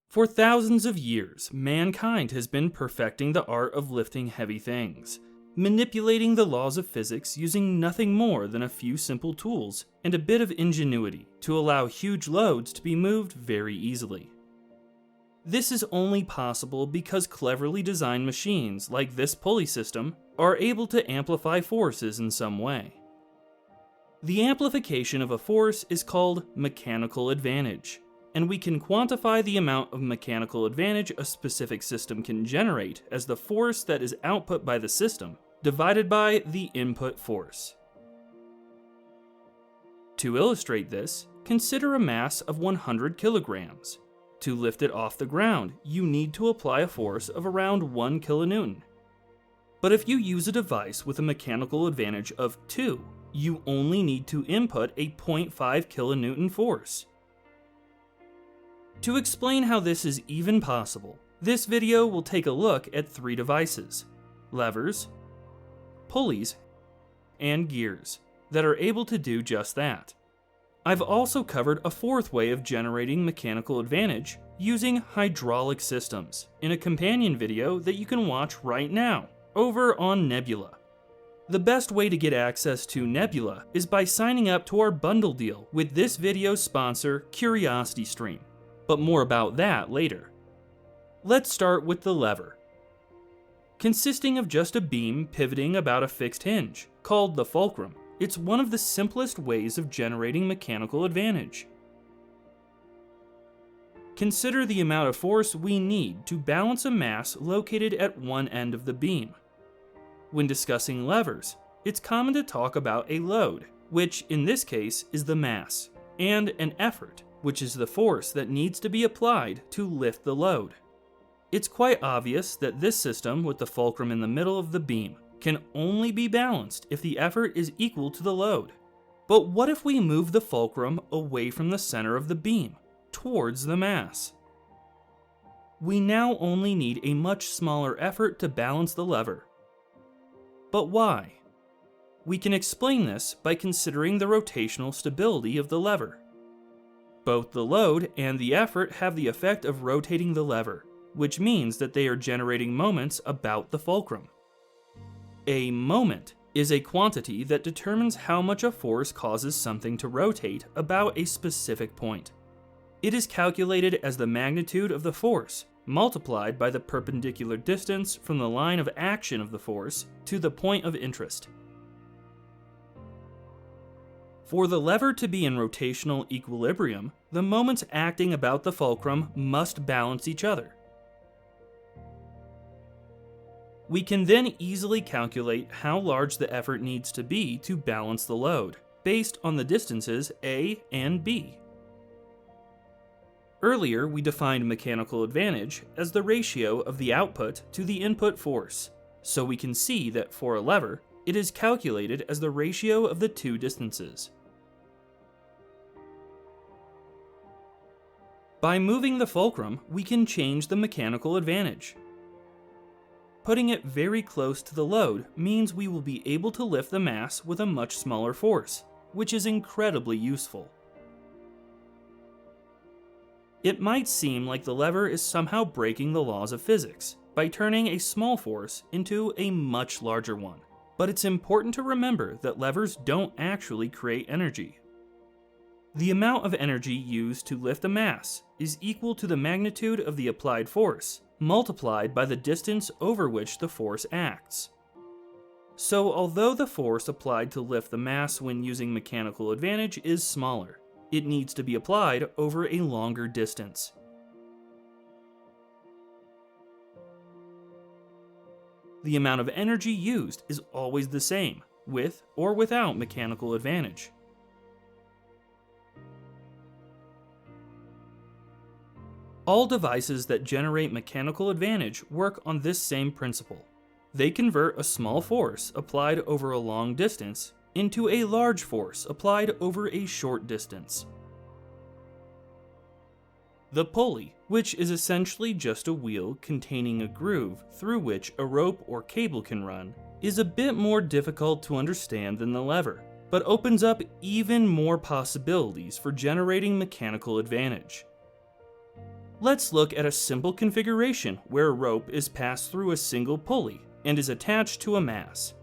For thousands of years, mankind has been perfecting the art of lifting heavy things, manipulating the laws of physics using nothing more than a few simple tools and a bit of ingenuity to allow huge loads to be moved very easily. This is only possible because cleverly designed machines like this pulley system are able to amplify forces in some way. The amplification of a force is called mechanical advantage, and we can quantify the amount of mechanical advantage a specific system can generate as the force that is output by the system divided by the input force. To illustrate this, consider a mass of 100 kilograms. To lift it off the ground, you need to apply a force of around 1 kilonewton. But if you use a device with a mechanical advantage of 2, you only need to input a 0.5 kilonewton force. To explain how this is even possible, this video will take a look at 3 devices: levers, pulleys, and gears that are able to do just that. I've also covered a 4th way of generating mechanical advantage using hydraulic systems in a companion video that you can watch right now over on Nebula. The best way to get access to Nebula is by signing up to our bundle deal with this video's sponsor, CuriosityStream, but more about that later. Let's start with the lever. Consisting of just a beam pivoting about a fixed hinge, called the fulcrum, it's one of the simplest ways of generating mechanical advantage. Consider the amount of force we need to balance a mass located at one end of the beam. When discussing levers, it's common to talk about a load, which in this case is the mass, and an effort, which is the force that needs to be applied to lift the load. It's quite obvious that this system with the fulcrum in the middle of the beam can only be balanced if the effort is equal to the load. But what if we move the fulcrum away from the center of the beam, towards the mass? We now only need a much smaller effort to balance the lever. But why? We can explain this by considering the rotational stability of the lever. Both the load and the effort have the effect of rotating the lever, which means that they are generating moments about the fulcrum. A moment is a quantity that determines how much a force causes something to rotate about a specific point. It is calculated as the magnitude of the force multiplied by the perpendicular distance from the line of action of the force to the point of interest. For the lever to be in rotational equilibrium, the moments acting about the fulcrum must balance each other. We can then easily calculate how large the effort needs to be to balance the load, based on the distances A and B. Earlier, we defined mechanical advantage as the ratio of the output to the input force, so we can see that for a lever, it is calculated as the ratio of the 2 distances. By moving the fulcrum, we can change the mechanical advantage. Putting it very close to the load means we will be able to lift the mass with a much smaller force, which is incredibly useful. It might seem like the lever is somehow breaking the laws of physics by turning a small force into a much larger one, but it's important to remember that levers don't actually create energy. The amount of energy used to lift a mass is equal to the magnitude of the applied force, multiplied by the distance over which the force acts. So although the force applied to lift the mass when using mechanical advantage is smaller, it needs to be applied over a longer distance. The amount of energy used is always the same, with or without mechanical advantage. All devices that generate mechanical advantage work on this same principle. They convert a small force applied over a long distance into a large force applied over a short distance. The pulley, which is essentially just a wheel containing a groove through which a rope or cable can run, is a bit more difficult to understand than the lever, but opens up even more possibilities for generating mechanical advantage. Let's look at a simple configuration where a rope is passed through a single pulley and is attached to a mass.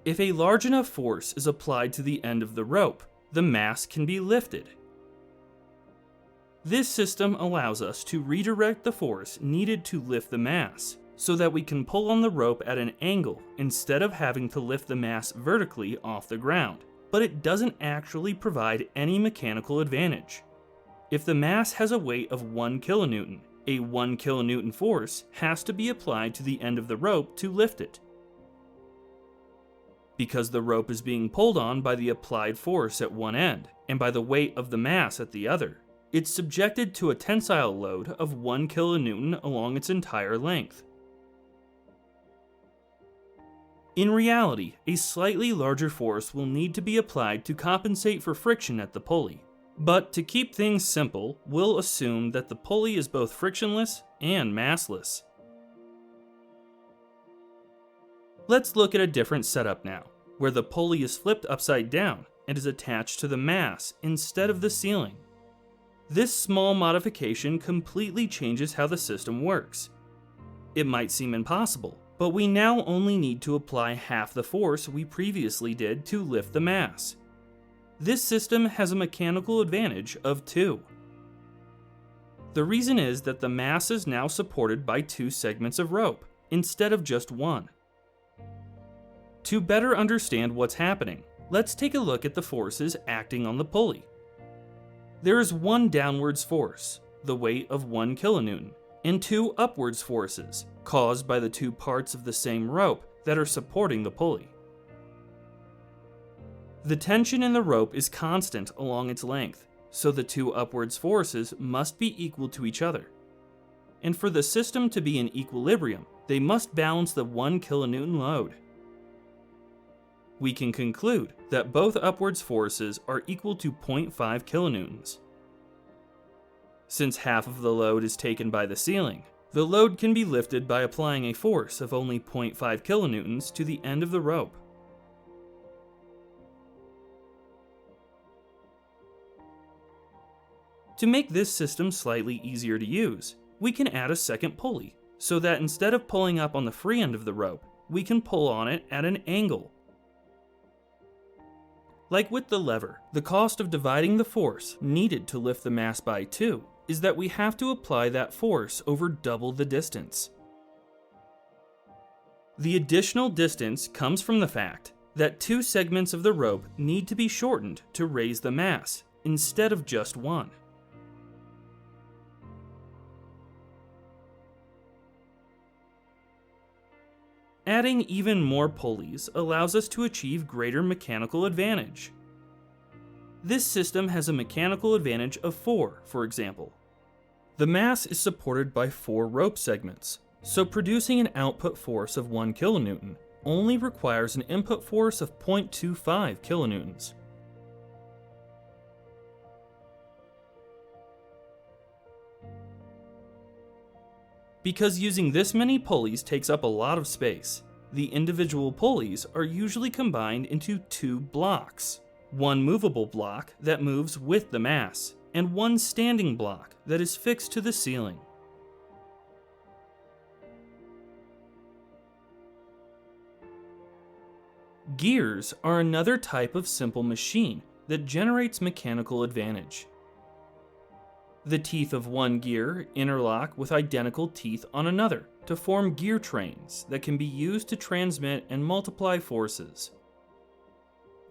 If a large enough force is applied to the end of the rope, the mass can be lifted. This system allows us to redirect the force needed to lift the mass, so that we can pull on the rope at an angle instead of having to lift the mass vertically off the ground, but it doesn't actually provide any mechanical advantage. If the mass has a weight of 1 kilonewton, a 1 kilonewton force has to be applied to the end of the rope to lift it. Because the rope is being pulled on by the applied force at one end and by the weight of the mass at the other, it's subjected to a tensile load of 1 kilonewton along its entire length. In reality, a slightly larger force will need to be applied to compensate for friction at the pulley. But to keep things simple, we'll assume that the pulley is both frictionless and massless. Let's look at a different setup now, where the pulley is flipped upside down and is attached to the mass instead of the ceiling. This small modification completely changes how the system works. It might seem impossible, but we now only need to apply half the force we previously did to lift the mass. This system has a mechanical advantage of 2. The reason is that the mass is now supported by 2 segments of rope, instead of just 1. To better understand what's happening, let's take a look at the forces acting on the pulley. There is one downwards force, the weight of 1 kilonewton, and 2 upwards forces, caused by the 2 parts of the same rope that are supporting the pulley. The tension in the rope is constant along its length, so the 2 upwards forces must be equal to each other. And for the system to be in equilibrium, they must balance the 1 kilonewton load. We can conclude that both upwards forces are equal to 0.5 kilonewtons. Since half of the load is taken by the ceiling, the load can be lifted by applying a force of only 0.5 kilonewtons to the end of the rope. To make this system slightly easier to use, we can add a second pulley, so that instead of pulling up on the free end of the rope, we can pull on it at an angle. Like with the lever, the cost of dividing the force needed to lift the mass by 2 is that we have to apply that force over double the distance. The additional distance comes from the fact that 2 segments of the rope need to be shortened to raise the mass, instead of just 1. Adding even more pulleys allows us to achieve greater mechanical advantage. This system has a mechanical advantage of 4, for example. The mass is supported by 4 rope segments, so producing an output force of 1 kilonewton only requires an input force of 0.25 kilonewtons. Because using this many pulleys takes up a lot of space, the individual pulleys are usually combined into 2 blocks. One movable block that moves with the mass, and one standing block that is fixed to the ceiling. Gears are another type of simple machine that generates mechanical advantage. The teeth of one gear interlock with identical teeth on another to form gear trains that can be used to transmit and multiply forces.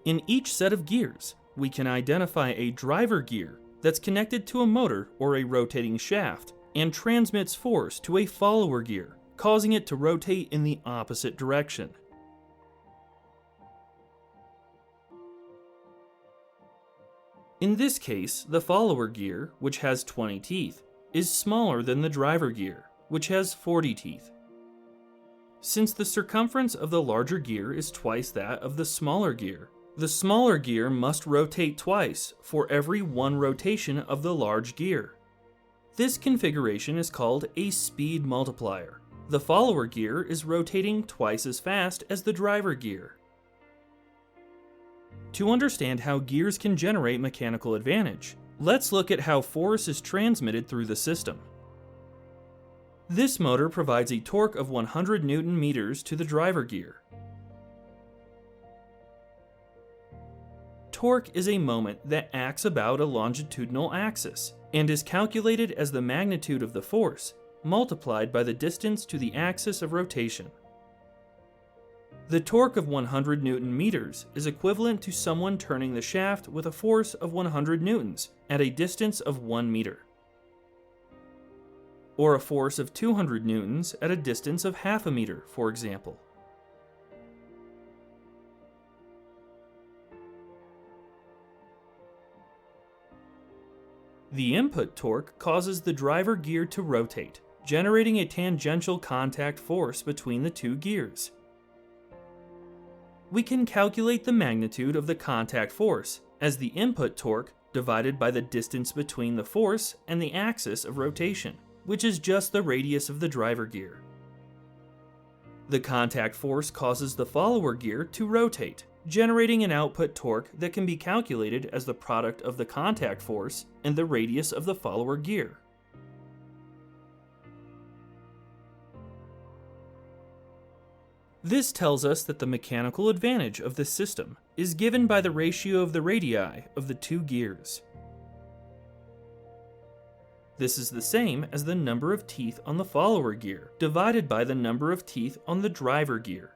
In each set of gears, we can identify a driver gear that's connected to a motor or a rotating shaft and transmits force to a follower gear, causing it to rotate in the opposite direction. In this case, the follower gear, which has 20 teeth, is smaller than the driver gear, which has 40 teeth. Since the circumference of the larger gear is twice that of the smaller gear, the smaller gear must rotate twice for every 1 rotation of the large gear. This configuration is called a speed multiplier. The follower gear is rotating twice as fast as the driver gear. To understand how gears can generate mechanical advantage, Let's look at how force is transmitted through the system. This motor provides a torque of 100 Newton meters to the driver gear. Torque is a moment that acts about a longitudinal axis and is calculated as the magnitude of the force multiplied by the distance to the axis of rotation. The torque of 100 Newton meters is equivalent to someone turning the shaft with a force of 100 newtons at a distance of 1 meter, or a force of 200 newtons at a distance of half a meter, for example. The input torque causes the driver gear to rotate, generating a tangential contact force between the two gears. We can calculate the magnitude of the contact force as the input torque divided by the distance between the force and the axis of rotation, which is just the radius of the driver gear. The contact force causes the follower gear to rotate, generating an output torque that can be calculated as the product of the contact force and the radius of the follower gear. This tells us that the mechanical advantage of this system is given by the ratio of the radii of the two gears. This is the same as the number of teeth on the follower gear divided by the number of teeth on the driver gear.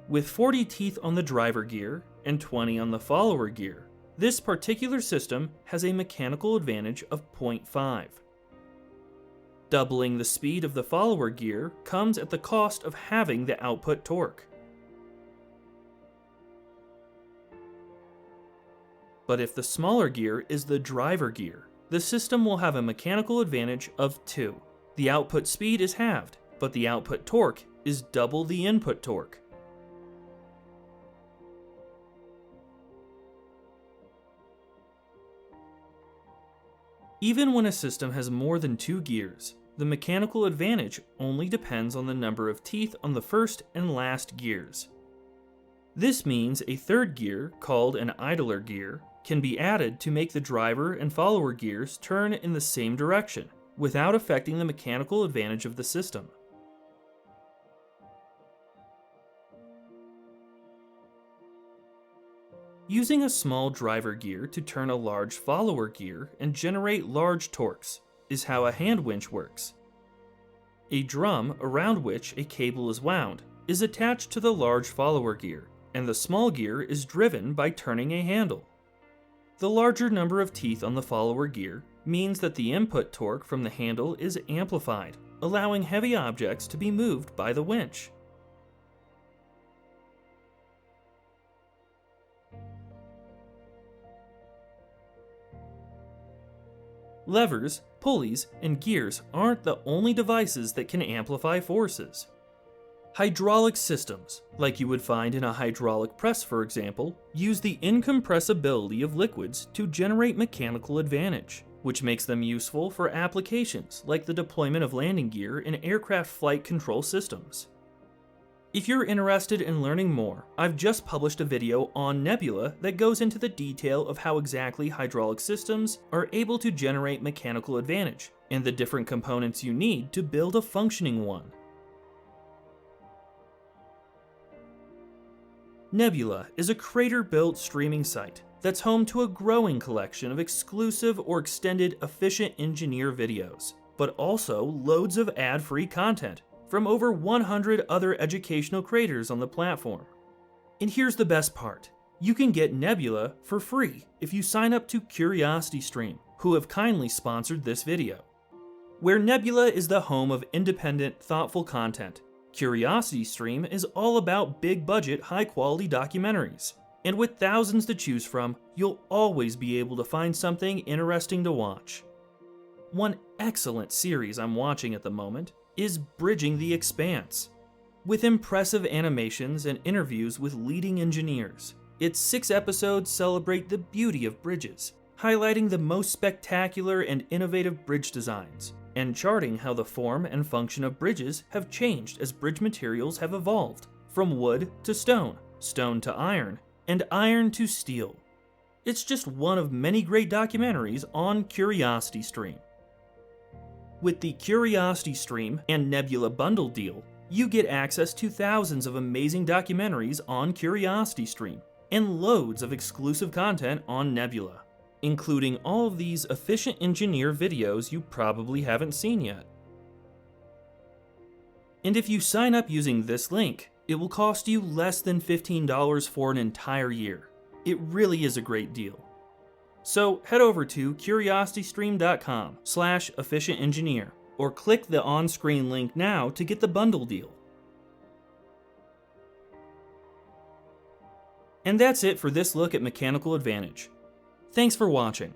With 40 teeth on the driver gear and 20 on the follower gear, this particular system has a mechanical advantage of 0.5. Doubling the speed of the follower gear comes at the cost of having the output torque. But if the smaller gear is the driver gear, the system will have a mechanical advantage of 2. The output speed is halved, but the output torque is double the input torque. Even when a system has more than 2 gears, the mechanical advantage only depends on the number of teeth on the first and last gears. This means a third gear, called an idler gear, can be added to make the driver and follower gears turn in the same direction, without affecting the mechanical advantage of the system. Using a small driver gear to turn a large follower gear and generate large torques is how a hand winch works. A drum around which a cable is wound is attached to the large follower gear, and the small gear is driven by turning a handle. The larger number of teeth on the follower gear means that the input torque from the handle is amplified, allowing heavy objects to be moved by the winch. Levers, pulleys, and gears aren't the only devices that can amplify forces. Hydraulic systems, like you would find in a hydraulic press for example, use the incompressibility of liquids to generate mechanical advantage, which makes them useful for applications like the deployment of landing gear in aircraft flight control systems. If you're interested in learning more, I've just published a video on nebula that goes into the detail of how exactly hydraulic systems are able to generate mechanical advantage, and the different components you need to build a functioning one. Nebula is a crater-built streaming site that's home to a growing collection of exclusive or extended efficient engineer videos, but also loads of ad-free content from over 100 other educational creators on the platform. And here's the best part. You can get Nebula for free if you sign up to CuriosityStream, who have kindly sponsored this video. Where Nebula is the home of independent, thoughtful content, CuriosityStream is all about big-budget, high-quality documentaries. And with thousands to choose from, you'll always be able to find something interesting to watch. One excellent series I'm watching at the moment is Bridging the Expanse. With impressive animations and interviews with leading engineers, its 6 episodes celebrate the beauty of bridges, highlighting the most spectacular and innovative bridge designs, and charting how the form and function of bridges have changed as bridge materials have evolved, from wood to stone, stone to iron, and Iron to Steel. It's just one of many great documentaries on CuriosityStream. With the CuriosityStream and Nebula bundle deal, you get access to thousands of amazing documentaries on CuriosityStream and loads of exclusive content on Nebula, including all of these efficient engineer videos you probably haven't seen yet. And if you sign up using this link, it will cost you less than $15 for an entire year. It really is a great deal. So head over to curiositystream.com/efficientengineer or click the on-screen link now to get the bundle deal. And that's it for this look at Mechanical Advantage. Thanks for watching.